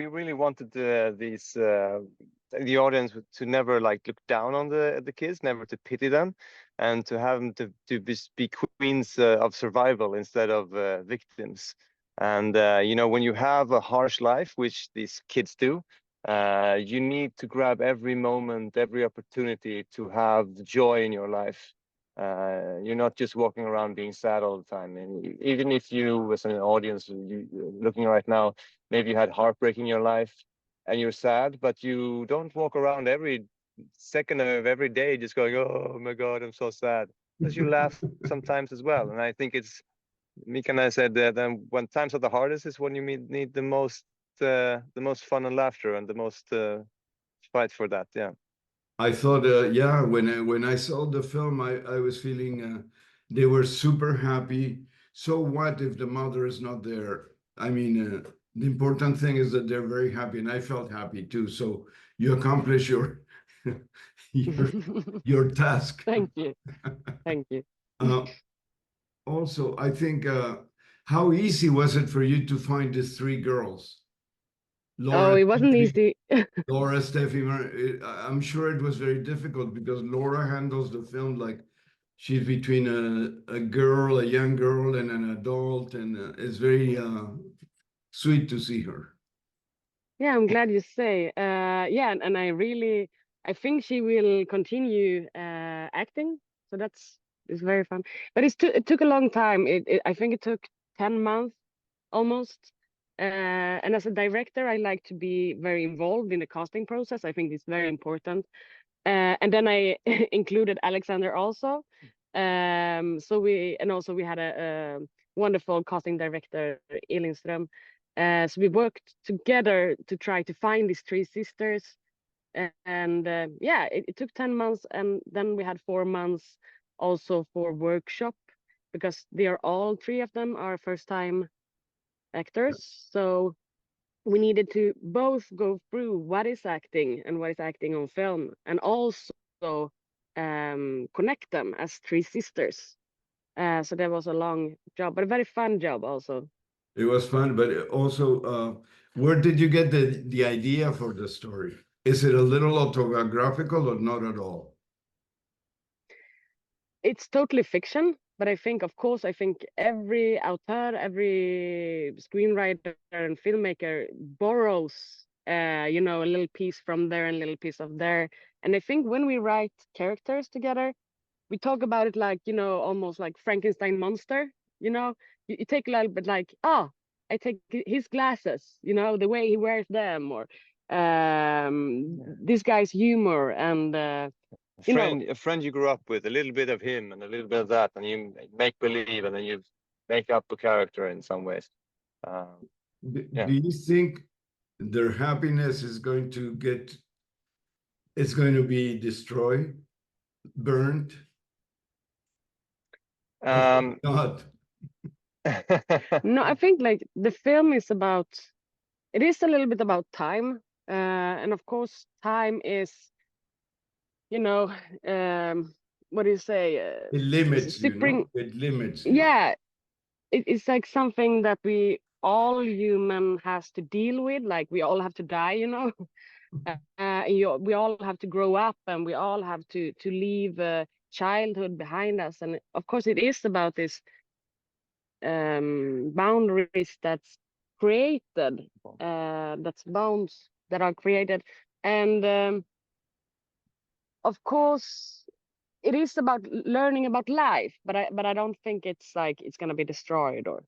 we really wanted the audience to never like look down on the kids, never to pity them, and to have them to be queens of survival instead of victims. And you know, when you have a harsh life, which these kids do, you need to grab every moment, every opportunity to have the joy in your life. You're not just walking around being sad all the time. And even if you, as an audience, looking right now, maybe you had heartbreak in your life and you're sad, but you don't walk around every second of every day just going, oh my God, I'm so sad. Because you laugh sometimes as well. And I think it's, Mika and I said that when times are the hardest is when you need the most fun and laughter and the most fight for that. Yeah. I thought, yeah, when I saw the film, I was feeling they were super happy. So what if the mother is not there? I mean, the important thing is that they're very happy, and I felt happy too. So you accomplish your your task. Thank you. Thank you. Also, I think, how easy was it for you to find these three girls? Laura, Oh, it wasn't easy. Laura, Steffi, I'm sure it was very difficult because Laura handles the film like she's between a girl, a young girl, and an adult, and it's very sweet to see her. Yeah, I'm glad you say. Yeah, and I think she will continue acting. So it's very fun. But it took a long time. I think it took 10 months almost. And as a director, I like to be very involved in the casting process. I think it's very important. And then I included Alexander also. So we had a wonderful casting director, Elinström. So we worked together to try to find these three sisters. And yeah, it took 10 months, and then we had 4 months also for workshop, because they are all three of them are first-time actors. So we needed to both go through what is acting and what is acting on film, and also connect them as three sisters. So that was a long job, but a very fun job also. It was fun, but also, where did you get the idea for the story? Is it a little autobiographical or not at all? It's totally fiction, but I think every author, every screenwriter and filmmaker borrows, a little piece from there and a little piece of there. And I think when we write characters together, we talk about it like, almost like Frankenstein monster, you take a little bit like, I take his glasses, the way he wears them, or this guy's humor, and a friend you grew up with, a little bit of him and a little bit of that, and you make believe, and then you make up a character in some ways. Do you think their happiness is going to be destroyed, burnt? Not. No, I think like the film is it is a little bit about time, and of course time is, what do you say? It limits you, It limits you. Yeah, it's like something that we all human has to deal with. Like we all have to die, we all have to grow up, and we all have to leave childhood behind us. And of course, it is about this boundaries that's created, that's bounds that are created, and of course it is about learning about life, but I don't think it's like it's gonna be destroyed, or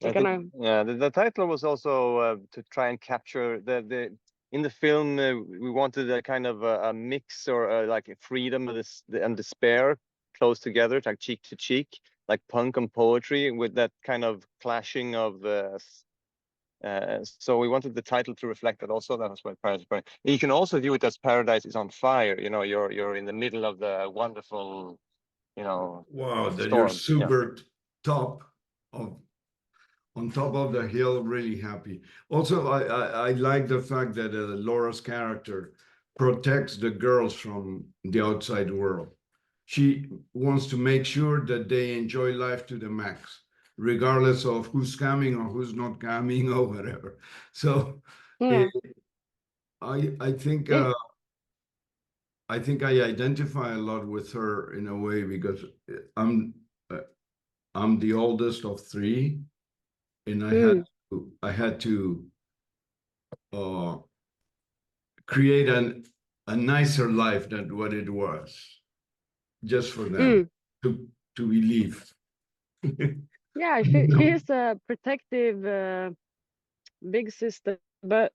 the title was also to try and capture the in the film. We wanted a kind of a mix, or like a freedom and despair close together, like cheek to cheek, like punk and poetry, with that kind of clashing of so we wanted the title to reflect that also. That was why Paradise is Burning. You can also view it as Paradise is on fire. You're in the middle of the wonderful, wow, that storm. You're super on top of the hill, really happy. Also, I like the fact that Laura's character protects the girls from the outside world. She wants to make sure that they enjoy life to the max, regardless of who's coming or who's not coming or whatever. So Yeah. I think Yeah. I think I identify a lot with her in a way because I'm I'm the oldest of three, and Mm. I had to uh, create a nicer life than what it was, just for them Mm. to believe. Yeah, You she know? is a protective big sister, but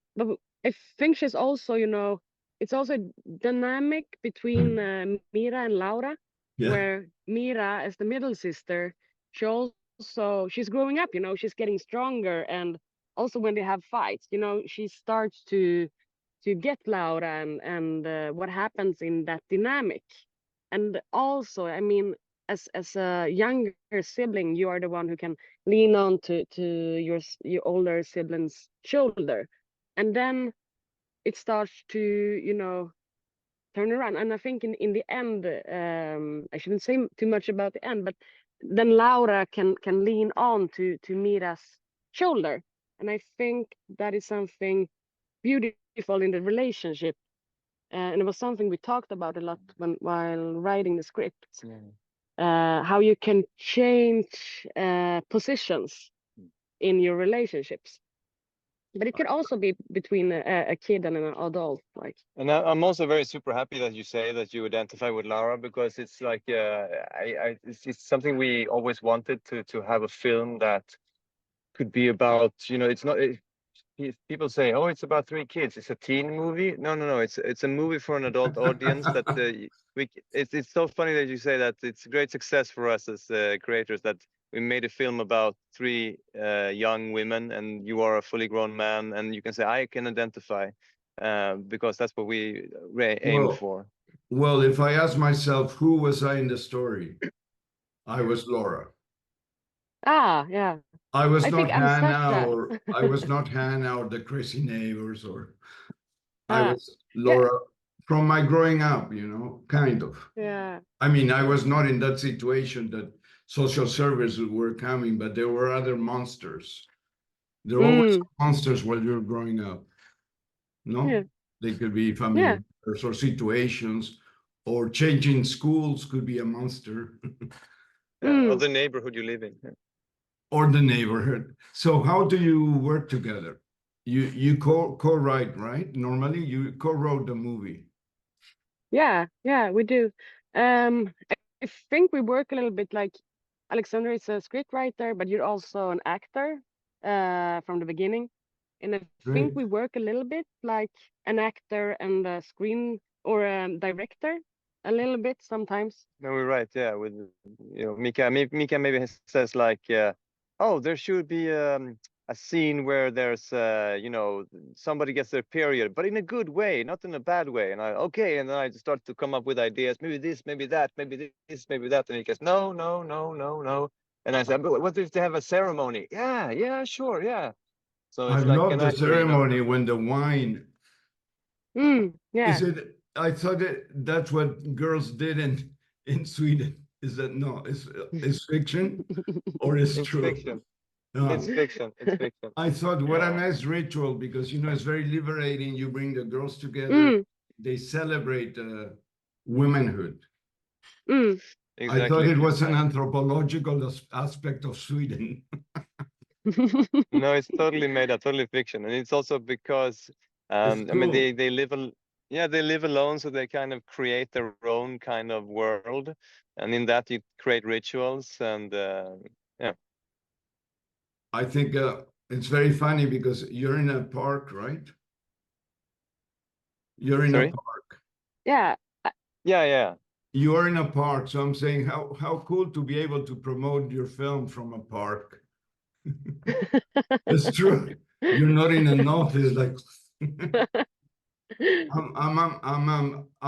I think she's also, it's also dynamic between Mira and Laura, Yeah. where Mira, as the middle sister, she also she's growing up, she's getting stronger, and also when they have fights, she starts to get Laura and what happens in that dynamic. And also, I mean, as a younger sibling, you are the one who can lean on to your older sibling's shoulder, and then it starts to turn around. And I think in the end, I shouldn't say too much about the end, but then Laura can lean on to Mira's shoulder, and I think that is something beautiful in the relationship. And it was something we talked about a lot while writing the script. How you can change positions in your relationships, but it could also be between a kid and an adult, like. And I'm also very super happy that you say that you identify with Laura, because it's like it's something we always wanted to have a film that could be about, it's not people say, oh, it's about three kids, it's a teen movie. No, it's a movie for an adult audience that it's so funny that you say that. It's a great success for us as creators that we made a film about three young women, and you are a fully grown man, and you can say I can identify, because that's what we aimed for. Well, if I ask myself who was I in the story, I was Laura. Yeah, I was I think not I'm Hannah, Sasha. or I was not Hannah or the crazy neighbors, or I uh was yeah, Laura from my growing up, kind of. yeah. I mean, I was not in that situation that social services were coming, but there were other monsters. There are always Mm, monsters while you're growing up. yeah, No, they could be family yeah. members or situations, or changing schools could be a monster, Yeah, or Mm. the neighborhood you live in. or the neighborhood. So how do you work together? You co-write, right? Normally you co-wrote the movie. Yeah, we do. I think we work a little bit like Alexander is a scriptwriter, but you're also an actor from the beginning. And I think Great. we work a little bit like an actor and a screen or a director a little bit sometimes. No, we're right. Yeah, with Mika maybe says like, oh, there should be a scene where there's somebody gets their period, but in a good way, not in a bad way. And okay, and then I start to come up with ideas, maybe this, maybe that, maybe this, maybe that, and he goes, no, no, no, no, no. And I said, but what if they have a ceremony? Yeah, sure, yeah. So I it's like love an the actor. ceremony when the wine Yeah. is it. I thought that's what girls did in Sweden. Is that no? Is fiction or is It's true? fiction. It's No. fiction. It's fiction. I thought what a nice ritual, because it's very liberating. You bring the girls together, Mm, they celebrate womanhood. mm. I thought Exactly. it was an anthropological aspect of Sweden. No, it's totally made up, totally fiction, and it's also because It's I mean cool. they live alone, so they kind of create their own kind of world, and in that you create rituals, and yeah. I think it's very funny because you're in a park, right? You're in a Sorry. park. Yeah. Yeah. You are in a park, so I'm saying how cool to be able to promote your film from a park. It's true. You're not in an office like.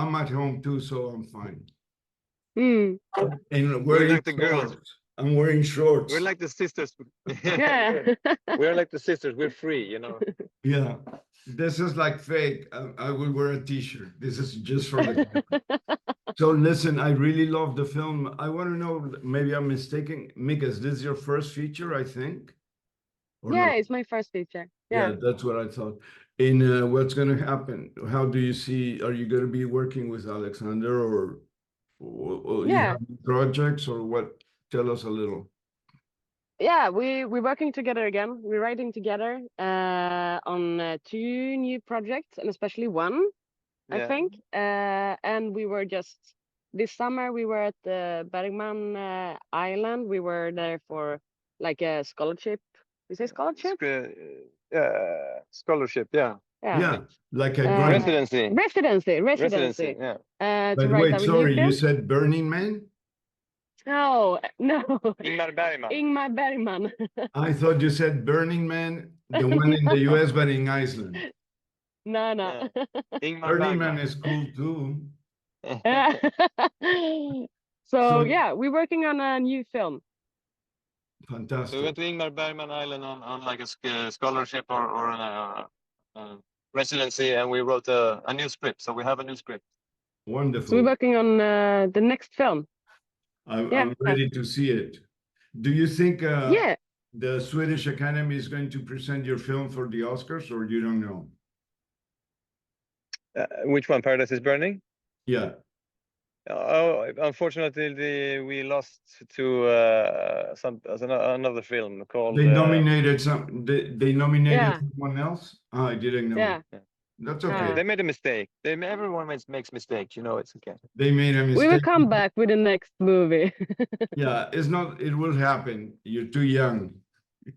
I'm at home too, so I'm fine. Mm. And We're wearing like the girls. shorts. I'm wearing We're shorts. like the sisters. Yeah. We're like the sisters. We're free. Yeah, this is like fake. I will wear a t-shirt. This is just for the camera. So listen, I really love the film. I want to know, maybe I'm mistaken. Mika, is this your first feature, I think? Or Yeah, no? it's my first feature. Yeah, Yeah. that's what I thought. in what's going to happen? How do you see? Are you going to be working with Alexander, or you Yeah. have projects, or what? Tell us a little. Yeah, we're working together again. We're writing together on 2 new projects, and especially one, I think. And we were just this summer we were at the Bergman Island. We were there for like a scholarship. Is it scholarship? Scholarship, yeah. Yeah, like a grant. Residency. Yeah. To But write wait, our new sorry, you film. said Burning Man? No. Ingmar Bergman. Ingmar Bergman. I thought you said Burning Man, the one in the US, but in Iceland. No. Ingmar Burning Bergman. Man is cool too. So yeah, we're working on a new film. So we Fantastic. went to Ingmar Bergman Island on like a scholarship or a residency, and we wrote a new script. So we have a new script. So Wonderful. we're working on the next film. I'm ready to see it. Do you think Yeah. the Swedish Academy is going to present your film for the Oscars, or you don't know? Which one? Paradise is Burning? Yeah. Oh, unfortunately, we lost to another film called. They nominated They nominated Yeah. someone else. Oh, I didn't know. Yeah. That's okay. They made a mistake. Everyone makes mistakes. You know, it's okay. They made a mistake. We will come back with the next movie. Yeah, it's not. It will happen. You're too young.